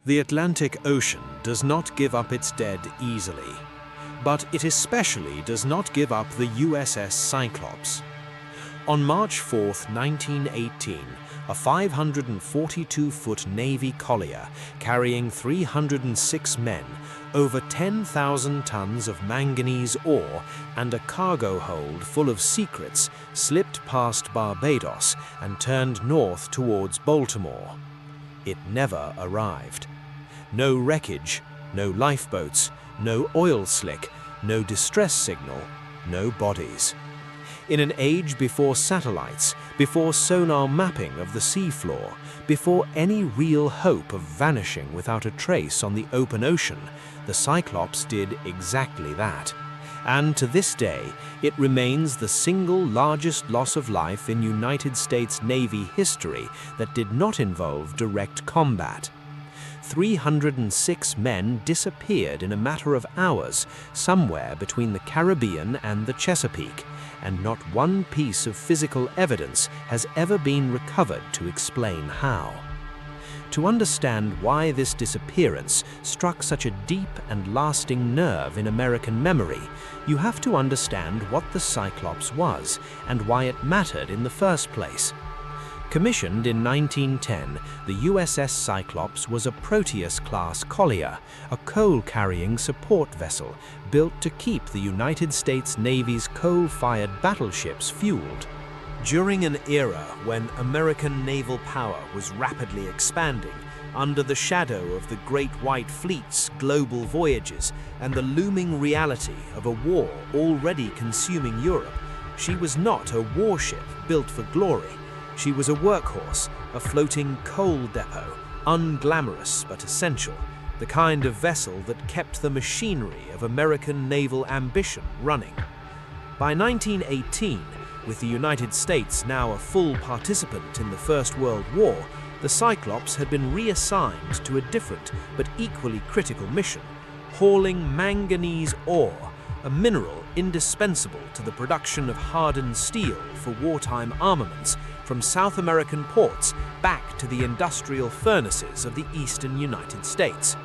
The Atlantic Ocean does not give up its dead easily, but it especially does not give up the USS Cyclops. On March 4, 1918, a 542-foot Navy collier carrying 306 men, over 10,000 tons of manganese ore, and a cargo hold full of secrets slipped past Barbados and turned north towards Baltimore. It never arrived. No wreckage, no lifeboats, no oil slick, no distress signal, no bodies. In an age before satellites, before sonar mapping of the seafloor, before any real hope of vanishing without a trace on the open ocean, the Cyclops did exactly that. And to this day, it remains the single largest loss of life in United States Navy history that did not involve direct combat. 306 men disappeared in a matter of hours somewhere between the Caribbean and the Chesapeake, and not one piece of physical evidence has ever been recovered to explain how. To understand why this disappearance struck such a deep and lasting nerve in American memory, you have to understand what the Cyclops was and why it mattered in the first place. Commissioned in 1910, the USS Cyclops was a Proteus-class collier, a coal-carrying support vessel built to keep the United States Navy's coal-fired battleships fueled. During an era when American naval power was rapidly expanding, under the shadow of the Great White Fleet's global voyages and the looming reality of a war already consuming Europe, she was not a warship built for glory. She was a workhorse, a floating coal depot, unglamorous but essential, the kind of vessel that kept the machinery of American naval ambition running. By 1918, with the United States now a full participant in the First World War, the Cyclops had been reassigned to a different but equally critical mission, hauling manganese ore, a mineral indispensable to the production of hardened steel for wartime armaments, from South American ports back to the industrial furnaces of the eastern United States.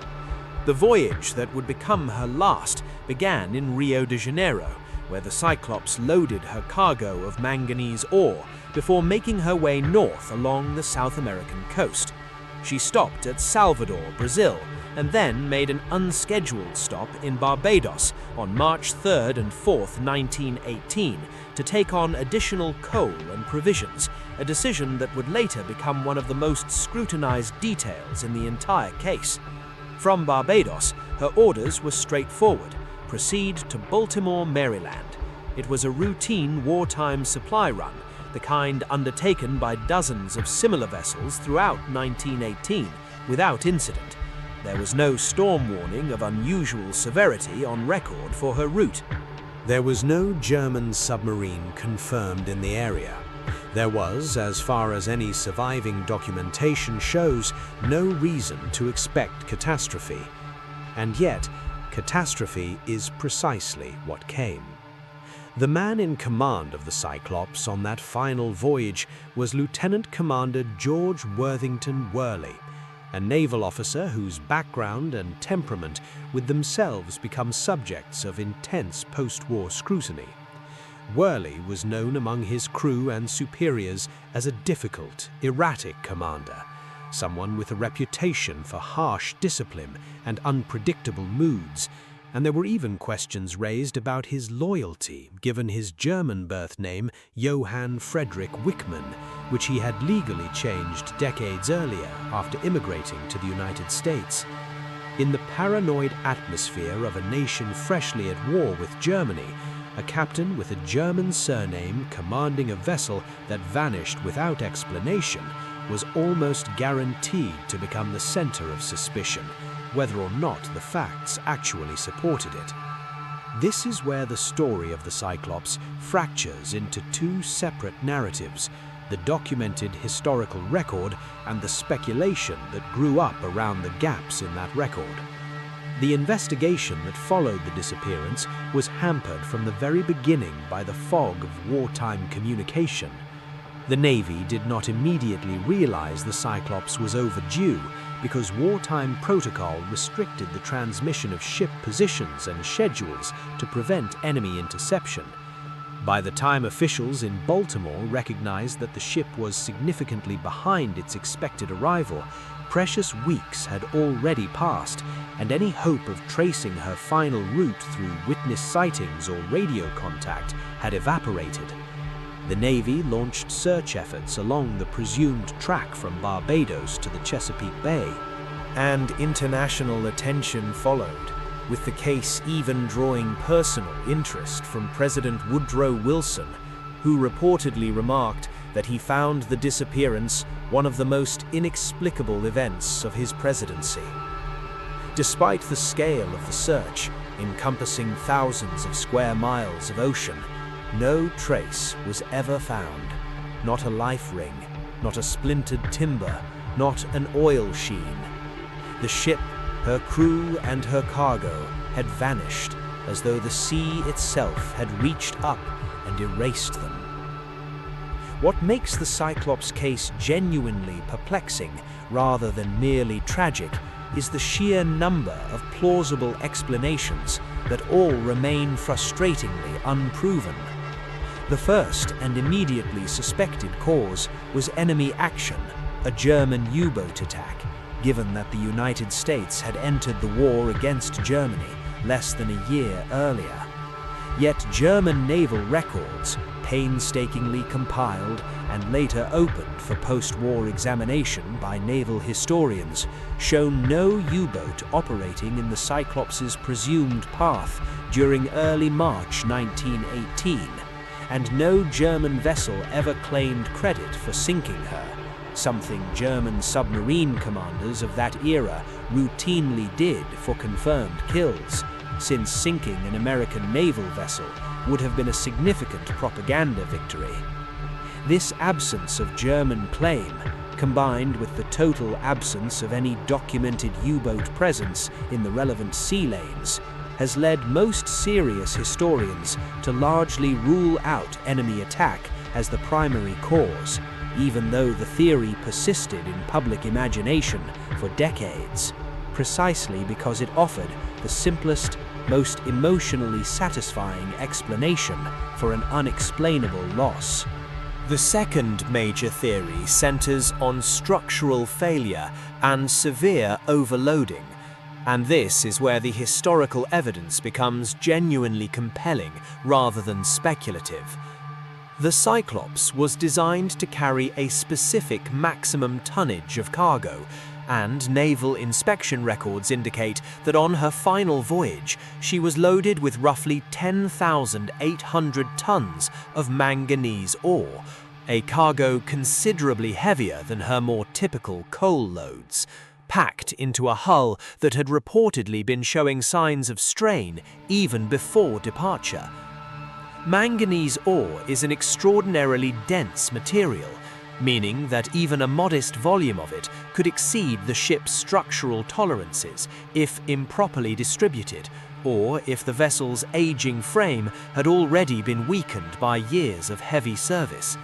The voyage that would become her last began in Rio de Janeiro, where the Cyclops loaded her cargo of manganese ore before making her way north along the South American coast. She stopped at Salvador, Brazil, and then made an unscheduled stop in Barbados on March 3rd and 4th, 1918, to take on additional coal and provisions, a decision that would later become one of the most scrutinized details in the entire case. From Barbados, her orders were straightforward: proceed to Baltimore, Maryland. It was a routine wartime supply run, the kind undertaken by dozens of similar vessels throughout 1918, without incident. There was no storm warning of unusual severity on record for her route. There was no German submarine confirmed in the area. There was, as far as any surviving documentation shows, no reason to expect catastrophe. And yet, catastrophe is precisely what came. The man in command of the Cyclops on that final voyage was Lieutenant Commander George Worthington Worley, a naval officer whose background and temperament would themselves become subjects of intense post-war scrutiny. Worley was known among his crew and superiors as a difficult, erratic commander, someone with a reputation for harsh discipline and unpredictable moods, and there were even questions raised about his loyalty given his German birth name Johann Friedrich Wickmann, which he had legally changed decades earlier after immigrating to the United States. In the paranoid atmosphere of a nation freshly at war with Germany, a captain with a German surname commanding a vessel that vanished without explanation was almost guaranteed to become the center of suspicion, whether or not the facts actually supported it. This is where the story of the Cyclops fractures into two separate narratives: the documented historical record and the speculation that grew up around the gaps in that record. The investigation that followed the disappearance was hampered from the very beginning by the fog of wartime communication. The Navy did not immediately realize the Cyclops was overdue because wartime protocol restricted the transmission of ship positions and schedules to prevent enemy interception. By the time officials in Baltimore recognized that the ship was significantly behind its expected arrival, precious weeks had already passed, and any hope of tracing her final route through witness sightings or radio contact had evaporated. The Navy launched search efforts along the presumed track from Barbados to the Chesapeake Bay, and international attention followed, with the case even drawing personal interest from President Woodrow Wilson, who reportedly remarked that he found the disappearance one of the most inexplicable events of his presidency. Despite the scale of the search, encompassing thousands of square miles of ocean, no trace was ever found. Not a life ring, not a splintered timber, not an oil sheen. The ship, her crew, and her cargo had vanished as though the sea itself had reached up and erased them. What makes the Cyclops case genuinely perplexing rather than merely tragic is the sheer number of plausible explanations that all remain frustratingly unproven. The first and immediately suspected cause was enemy action, a German U-boat attack, given that the United States had entered the war against Germany less than a year earlier. Yet German naval records, painstakingly compiled and later opened for post-war examination by naval historians, show no U-boat operating in the Cyclops' presumed path during early March 1918, and no German vessel ever claimed credit for sinking her, something German submarine commanders of that era routinely did for confirmed kills, since sinking an American naval vessel would have been a significant propaganda victory. This absence of German claim, combined with the total absence of any documented U-boat presence in the relevant sea lanes, has led most serious historians to largely rule out enemy attack as the primary cause, even though the theory persisted in public imagination for decades, precisely because it offered the simplest, most emotionally satisfying explanation for an unexplainable loss. The second major theory centers on structural failure and severe overloading, and this is where the historical evidence becomes genuinely compelling rather than speculative. The Cyclops was designed to carry a specific maximum tonnage of cargo, and naval inspection records indicate that on her final voyage, she was loaded with roughly 10,800 tons of manganese ore, a cargo considerably heavier than her more typical coal loads, packed into a hull that had reportedly been showing signs of strain even before departure. Manganese ore is an extraordinarily dense material, meaning that even a modest volume of it could exceed the ship's structural tolerances if improperly distributed, or if the vessel's aging frame had already been weakened by years of heavy service.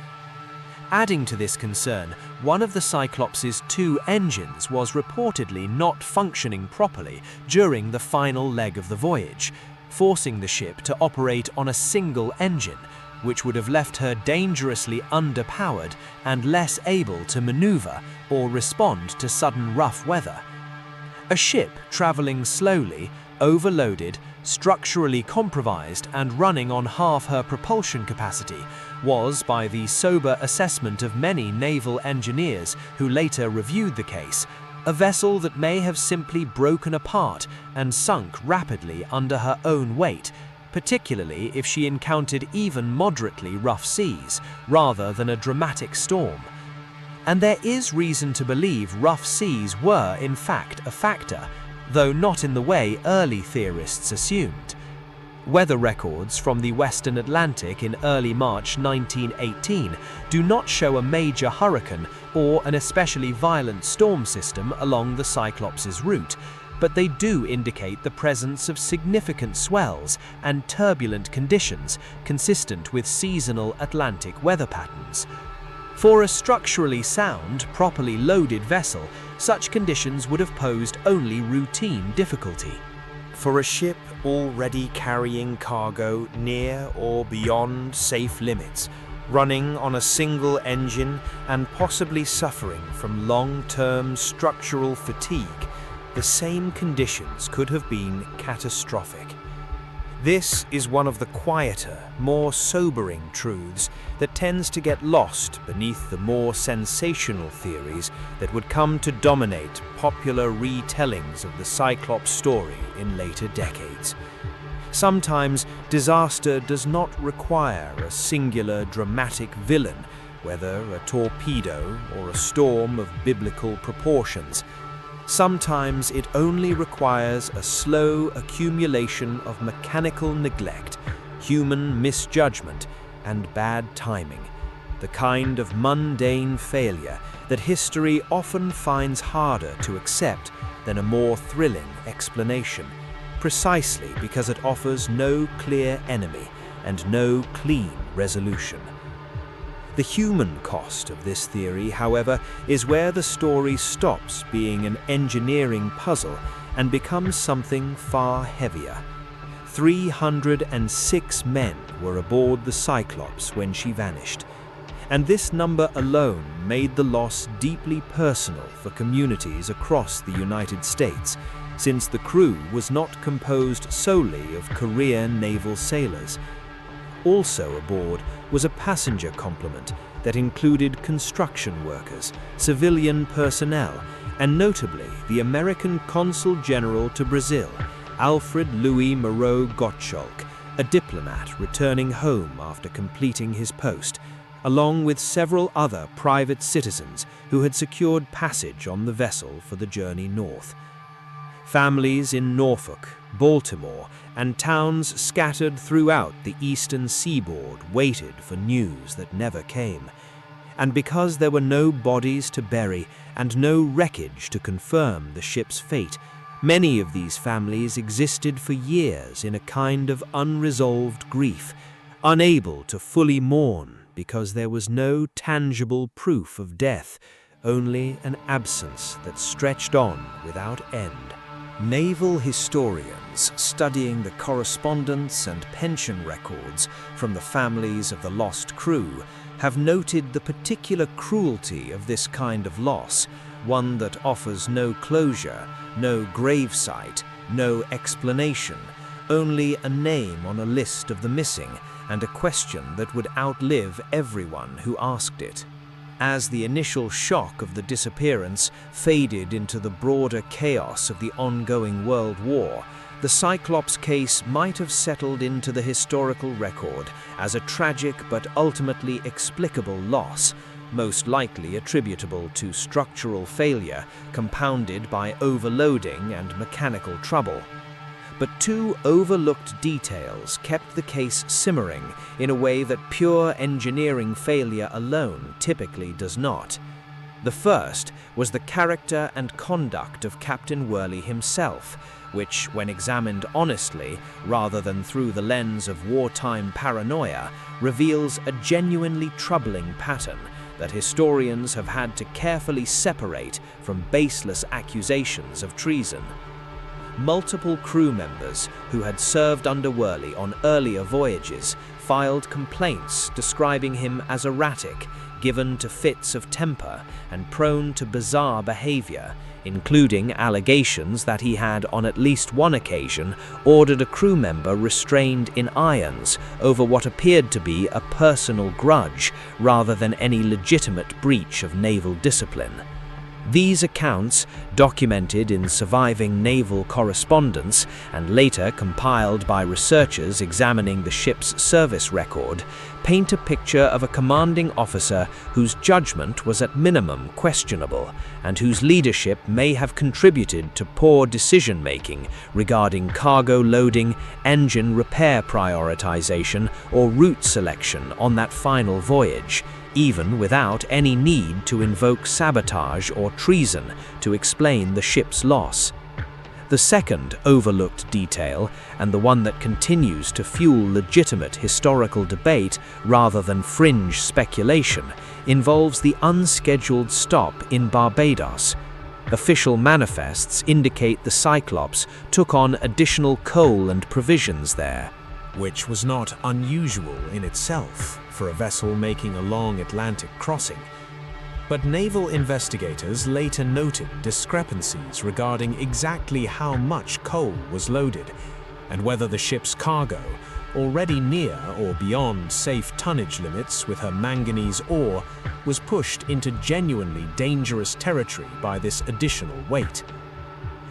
Adding to this concern, one of the Cyclops' two engines was reportedly not functioning properly during the final leg of the voyage, forcing the ship to operate on a single engine, which would have left her dangerously underpowered and less able to maneuver or respond to sudden rough weather. A ship traveling slowly, overloaded, structurally compromised and running on half her propulsion capacity was, by the sober assessment of many naval engineers who later reviewed the case, a vessel that may have simply broken apart and sunk rapidly under her own weight, particularly if she encountered even moderately rough seas, rather than a dramatic storm. And there is reason to believe rough seas were, in fact, a factor, though not in the way early theorists assumed. Weather records from the Western Atlantic in early March 1918 do not show a major hurricane or an especially violent storm system along the Cyclops' route, but they do indicate the presence of significant swells and turbulent conditions consistent with seasonal Atlantic weather patterns. For a structurally sound, properly loaded vessel, such conditions would have posed only routine difficulty. For a ship already carrying cargo near or beyond safe limits, running on a single engine and possibly suffering from long-term structural fatigue, the same conditions could have been catastrophic. This is one of the quieter, more sobering truths that tends to get lost beneath the more sensational theories that would come to dominate popular retellings of the Cyclops story in later decades. Sometimes disaster does not require a singular dramatic villain, whether a torpedo or a storm of biblical proportions. Sometimes it only requires a slow accumulation of mechanical neglect, human misjudgment, and bad timing, the kind of mundane failure that history often finds harder to accept than a more thrilling explanation, precisely because it offers no clear enemy and no clean resolution. The human cost of this theory, however, is where the story stops being an engineering puzzle and becomes something far heavier. 306 men were aboard the Cyclops when she vanished, and this number alone made the loss deeply personal for communities across the United States, since the crew was not composed solely of career naval sailors. Also aboard was a passenger complement that included construction workers, civilian personnel, and notably the American Consul General to Brazil, Alfred Louis Moreau Gottschalk, a diplomat returning home after completing his post, along with several other private citizens who had secured passage on the vessel for the journey north. Families in Norfolk, Baltimore, and towns scattered throughout the eastern seaboard waited for news that never came. And because there were no bodies to bury and no wreckage to confirm the ship's fate, many of these families existed for years in a kind of unresolved grief, unable to fully mourn because there was no tangible proof of death, only an absence that stretched on without end. Naval historians studying the correspondence and pension records from the families of the lost crew have noted the particular cruelty of this kind of loss, one that offers no closure, no gravesite, no explanation, only a name on a list of the missing and a question that would outlive everyone who asked it. As the initial shock of the disappearance faded into the broader chaos of the ongoing World War, the Cyclops case might have settled into the historical record as a tragic but ultimately explicable loss, most likely attributable to structural failure compounded by overloading and mechanical trouble. But two overlooked details kept the case simmering in a way that pure engineering failure alone typically does not. The first was the character and conduct of Captain Worley himself, which, when examined honestly, rather than through the lens of wartime paranoia, reveals a genuinely troubling pattern that historians have had to carefully separate from baseless accusations of treason. Multiple crew members who had served under Worley on earlier voyages filed complaints describing him as erratic, given to fits of temper, and prone to bizarre behavior, including allegations that he had on at least one occasion ordered a crew member restrained in irons over what appeared to be a personal grudge rather than any legitimate breach of naval discipline. These accounts, documented in surviving naval correspondence and later compiled by researchers examining the ship's service record, paint a picture of a commanding officer whose judgment was at minimum questionable and whose leadership may have contributed to poor decision-making regarding cargo loading, engine repair prioritization, or route selection on that final voyage, even without any need to invoke sabotage or treason to explain the ship's loss. The second overlooked detail, and the one that continues to fuel legitimate historical debate rather than fringe speculation, involves the unscheduled stop in Barbados. Official manifests indicate the Cyclops took on additional coal and provisions there, which was not unusual in itself for a vessel making a long Atlantic crossing. But naval investigators later noted discrepancies regarding exactly how much coal was loaded, and whether the ship's cargo, already near or beyond safe tonnage limits with her manganese ore, was pushed into genuinely dangerous territory by this additional weight.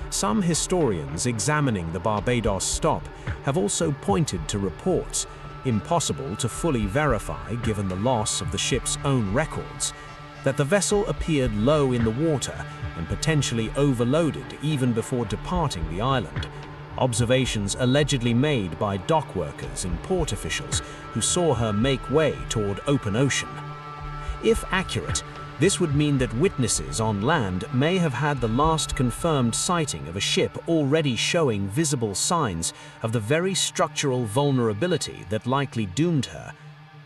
Some historians examining the Barbados stop have also pointed to reports, impossible to fully verify given the loss of the ship's own records, that the vessel appeared low in the water and potentially overloaded even before departing the island. Observations allegedly made by dock workers and port officials who saw her make way toward open ocean. If accurate, this would mean that witnesses on land may have had the last confirmed sighting of a ship already showing visible signs of the very structural vulnerability that likely doomed her.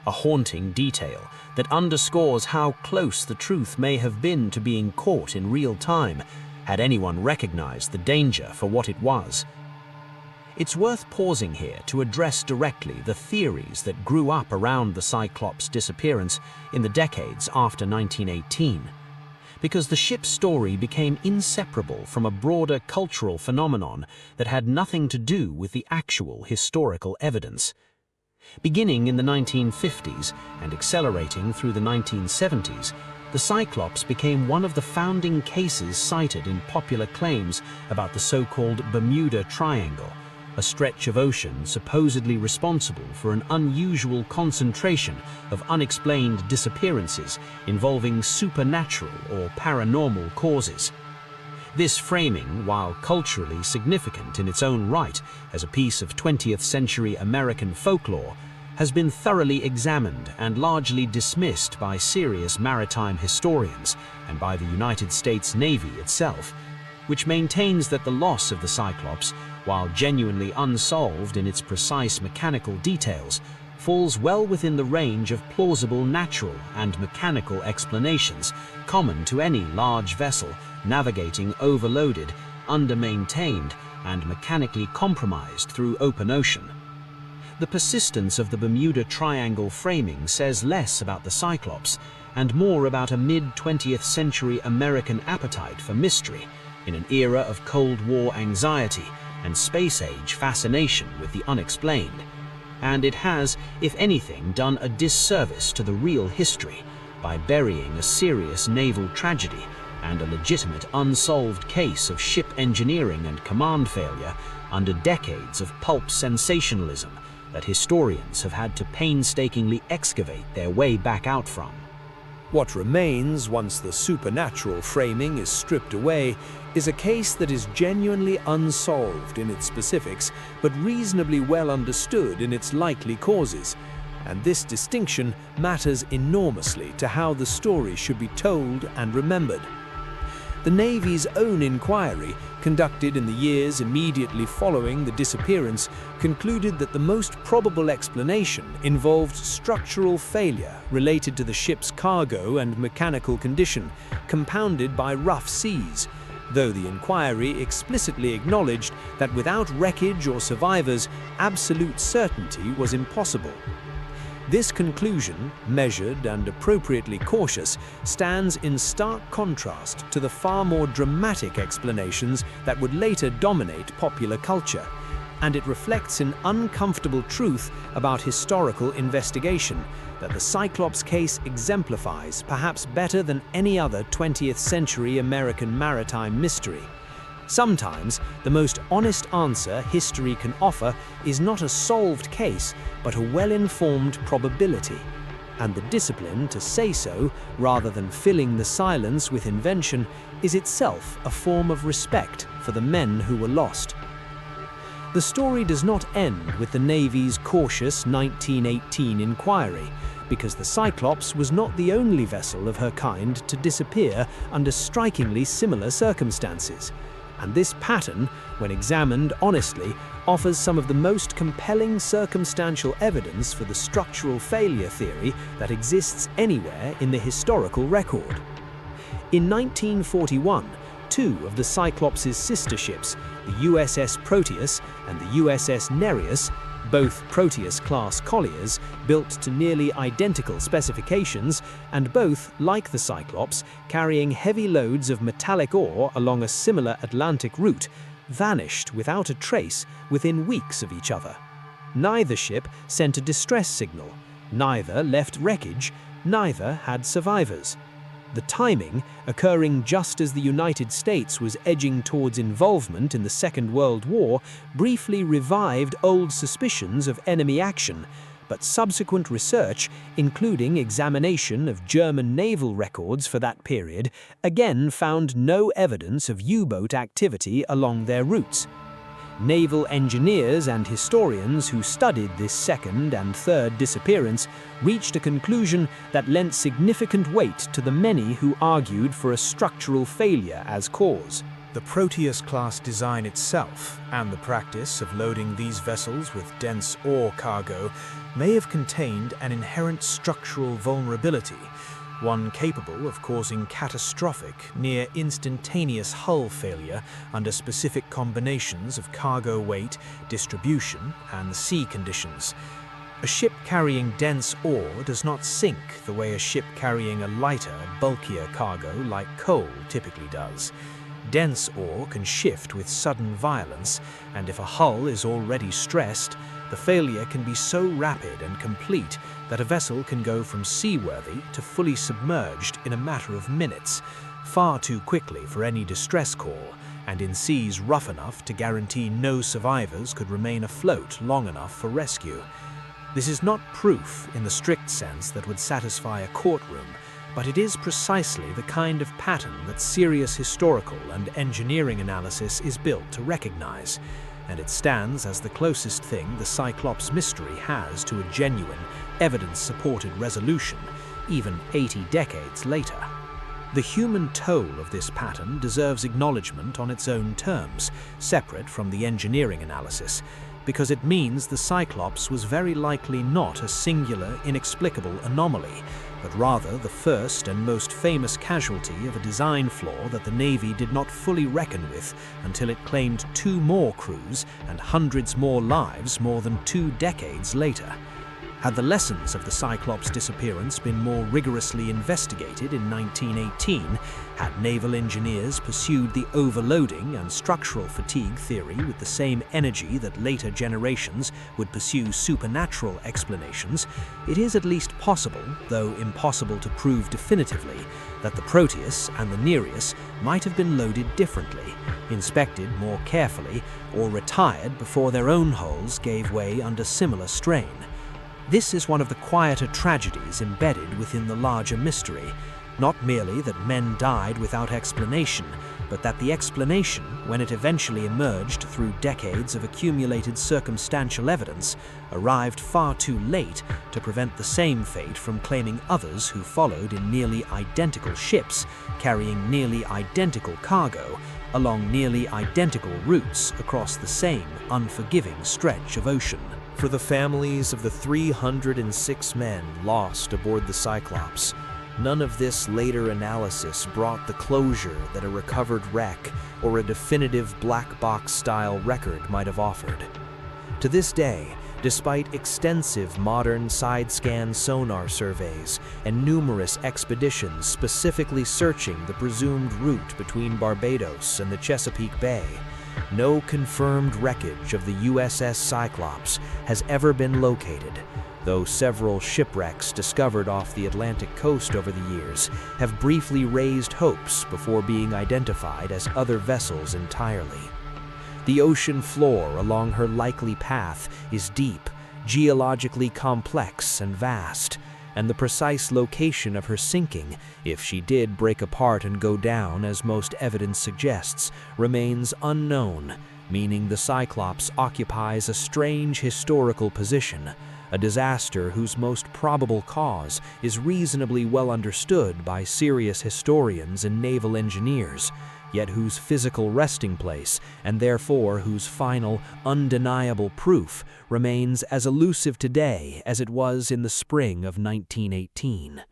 A haunting detail that underscores how close the truth may have been to being caught in real time, had anyone recognized the danger for what it was. It's worth pausing here to address directly the theories that grew up around the Cyclops' disappearance in the decades after 1918, because the ship's story became inseparable from a broader cultural phenomenon that had nothing to do with the actual historical evidence. Beginning in the 1950s and accelerating through the 1970s, the Cyclops became one of the founding cases cited in popular claims about the so-called Bermuda Triangle, a stretch of ocean supposedly responsible for an unusual concentration of unexplained disappearances involving supernatural or paranormal causes. This framing, while culturally significant in its own right as a piece of 20th century American folklore, has been thoroughly examined and largely dismissed by serious maritime historians and by the United States Navy itself, which maintains that the loss of the Cyclops, while genuinely unsolved in its precise mechanical details, falls well within the range of plausible natural and mechanical explanations common to any large vessel navigating overloaded, under-maintained, and mechanically compromised through open ocean. The persistence of the Bermuda Triangle framing says less about the Cyclops and more about a mid-20th century American appetite for mystery in an era of Cold War anxiety and space-age fascination with the unexplained. And it has, if anything, done a disservice to the real history by burying a serious naval tragedy and a legitimate unsolved case of ship engineering and command failure under decades of pulp sensationalism that historians have had to painstakingly excavate their way back out from. What remains once the supernatural framing is stripped away is a case that is genuinely unsolved in its specifics, but reasonably well understood in its likely causes. And this distinction matters enormously to how the story should be told and remembered. The Navy's own inquiry, conducted in the years immediately following the disappearance, concluded that the most probable explanation involved structural failure related to the ship's cargo and mechanical condition, compounded by rough seas, though the inquiry explicitly acknowledged that without wreckage or survivors, absolute certainty was impossible. This conclusion, measured and appropriately cautious, stands in stark contrast to the far more dramatic explanations that would later dominate popular culture, and it reflects an uncomfortable truth about historical investigation that the Cyclops case exemplifies perhaps better than any other 20th century American maritime mystery. Sometimes, the most honest answer history can offer is not a solved case, but a well-informed probability. And the discipline to say so, rather than filling the silence with invention, is itself a form of respect for the men who were lost. The story does not end with the Navy's cautious 1918 inquiry, because the Cyclops was not the only vessel of her kind to disappear under strikingly similar circumstances. And this pattern, when examined honestly, offers some of the most compelling circumstantial evidence for the structural failure theory that exists anywhere in the historical record. In 1941, two of the Cyclops' sister ships, the USS Proteus and the USS Nereus, both Proteus-class colliers, built to nearly identical specifications, and both, like the Cyclops, carrying heavy loads of metallic ore along a similar Atlantic route, vanished without a trace within weeks of each other. Neither ship sent a distress signal, neither left wreckage, neither had survivors. The timing, occurring just as the United States was edging towards involvement in the Second World War, briefly revived old suspicions of enemy action, but subsequent research, including examination of German naval records for that period, again found no evidence of U-boat activity along their routes. Naval engineers and historians who studied this second and third disappearance reached a conclusion that lent significant weight to the many who argued for a structural failure as cause. The Proteus-class design itself, and the practice of loading these vessels with dense ore cargo, may have contained an inherent structural vulnerability, one capable of causing catastrophic, near-instantaneous hull failure under specific combinations of cargo weight, distribution, and sea conditions. A ship carrying dense ore does not sink the way a ship carrying a lighter, bulkier cargo like coal typically does. Dense ore can shift with sudden violence, and if a hull is already stressed, the failure can be so rapid and complete that a vessel can go from seaworthy to fully submerged in a matter of minutes, far too quickly for any distress call, and in seas rough enough to guarantee no survivors could remain afloat long enough for rescue. This is not proof in the strict sense that would satisfy a courtroom, but it is precisely the kind of pattern that serious historical and engineering analysis is built to recognize, and it stands as the closest thing the Cyclops mystery has to a genuine, evidence-supported resolution, even 80 decades later. The human toll of this pattern deserves acknowledgement on its own terms, separate from the engineering analysis, because it means the Cyclops was very likely not a singular, inexplicable anomaly, but rather the first and most famous casualty of a design flaw that the Navy did not fully reckon with until it claimed 2 more crews and hundreds more lives more than 2 decades later. Had the lessons of the Cyclops disappearance been more rigorously investigated in 1918, had naval engineers pursued the overloading and structural fatigue theory with the same energy that later generations would pursue supernatural explanations, it is at least possible, though impossible to prove definitively, that the Proteus and the Nereus might have been loaded differently, inspected more carefully, or retired before their own hulls gave way under similar strain. This is one of the quieter tragedies embedded within the larger mystery, not merely that men died without explanation, but that the explanation, when it eventually emerged through decades of accumulated circumstantial evidence, arrived far too late to prevent the same fate from claiming others who followed in nearly identical ships, carrying nearly identical cargo, along nearly identical routes across the same unforgiving stretch of ocean. For the families of the 306 men lost aboard the Cyclops, none of this later analysis brought the closure that a recovered wreck or a definitive black box-style record might have offered. To this day, despite extensive modern side-scan sonar surveys and numerous expeditions specifically searching the presumed route between Barbados and the Chesapeake Bay, no confirmed wreckage of the USS Cyclops has ever been located, though several shipwrecks discovered off the Atlantic coast over the years have briefly raised hopes before being identified as other vessels entirely. The ocean floor along her likely path is deep, geologically complex and vast, and the precise location of her sinking, if she did break apart and go down as most evidence suggests, remains unknown, meaning the Cyclops occupies a strange historical position, a disaster whose most probable cause is reasonably well understood by serious historians and naval engineers, yet whose physical resting place, and therefore whose final, undeniable proof, remains as elusive today as it was in the spring of 1918.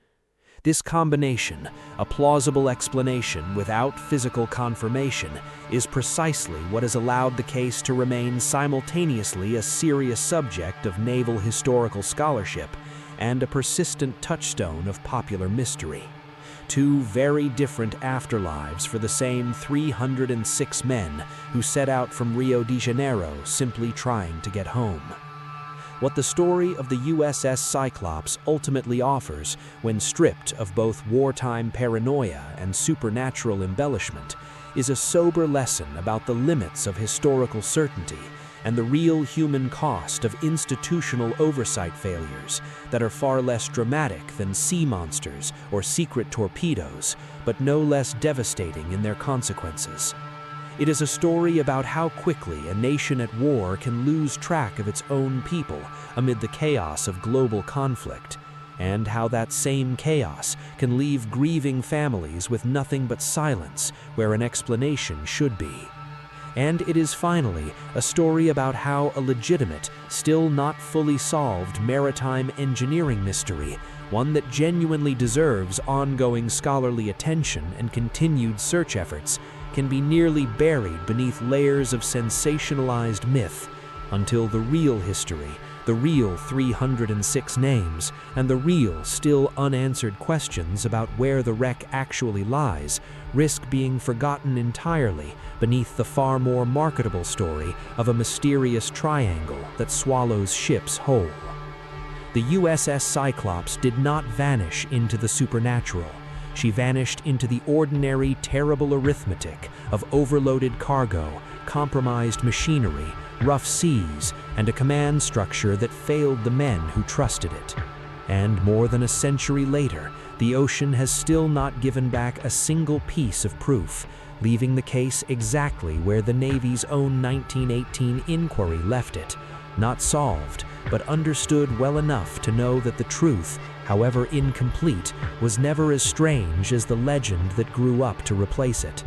This combination, a plausible explanation without physical confirmation, is precisely what has allowed the case to remain simultaneously a serious subject of naval historical scholarship and a persistent touchstone of popular mystery. Two very different afterlives for the same 306 men who set out from Rio de Janeiro simply trying to get home. What the story of the USS Cyclops ultimately offers, when stripped of both wartime paranoia and supernatural embellishment, is a sober lesson about the limits of historical certainty and the real human cost of institutional oversight failures that are far less dramatic than sea monsters or secret torpedoes, but no less devastating in their consequences. It is a story about how quickly a nation at war can lose track of its own people amid the chaos of global conflict, and how that same chaos can leave grieving families with nothing but silence where an explanation should be. And it is finally a story about how a legitimate, still not fully solved maritime engineering mystery, one that genuinely deserves ongoing scholarly attention and continued search efforts, can be nearly buried beneath layers of sensationalized myth until the real history, the real 306 names, and the real, still unanswered questions about where the wreck actually lies risk being forgotten entirely beneath the far more marketable story of a mysterious triangle that swallows ships whole. The USS Cyclops did not vanish into the supernatural. She vanished into the ordinary, terrible arithmetic of overloaded cargo, compromised machinery, rough seas, and a command structure that failed the men who trusted it. And more than a century later, the ocean has still not given back a single piece of proof, leaving the case exactly where the Navy's own 1918 inquiry left it, not solved, but understood well enough to know that the truth, however incomplete, was never as strange as the legend that grew up to replace it.